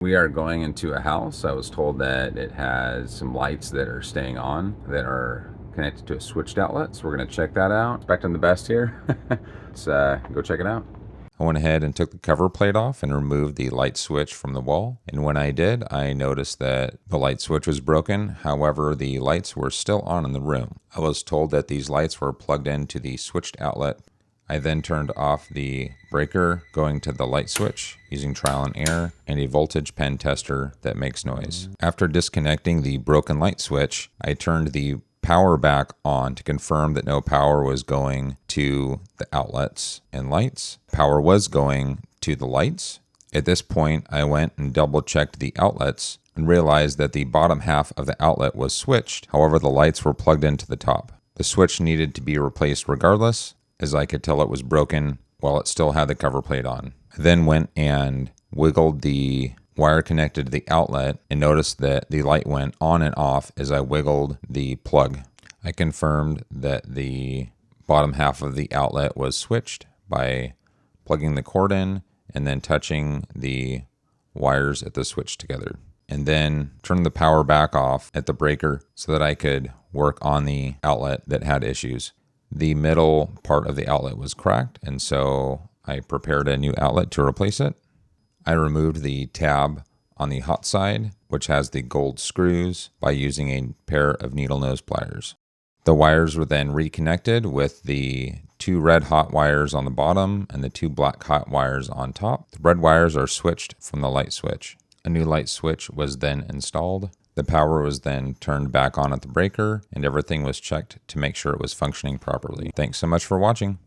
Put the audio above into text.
We are going into a house. I was told that it has some lights that are staying on that are connected to a switched outlet. So we're going to check that out. Expecting the best here. Let's go check it out. I went ahead and took the cover plate off and removed the light switch from the wall. And when I did, I noticed that the light switch was broken. However, the lights were still on in the room. I was told that these lights were plugged into the switched outlet. I then turned off the breaker, going to the light switch using trial and error and a voltage pen tester that makes noise. After disconnecting the broken light switch, I turned the power back on to confirm that no power was going to the outlets and lights. Power was going to the lights. At this point, I went and double checked the outlets and realized that the bottom half of the outlet was switched. However, the lights were plugged into the top. The switch needed to be replaced regardless, as I could tell it was broken while it still had the cover plate on. I then went and wiggled the wire connected to the outlet and noticed that the light went on and off as I wiggled the plug. I confirmed that the bottom half of the outlet was switched by plugging the cord in and then touching the wires at the switch together. And then turned the power back off at the breaker so that I could work on the outlet that had issues. The middle part of the outlet was cracked, and so I prepared a new outlet to replace it. I removed the tab on the hot side, which has the gold screws, by using a pair of needle nose pliers. The wires were then reconnected with the 2 red hot wires on the bottom and the 2 black hot wires on top. The red wires are switched from the light switch. A new light switch was then installed. The power was then turned back on at the breaker, and everything was checked to make sure it was functioning properly. Thanks so much for watching.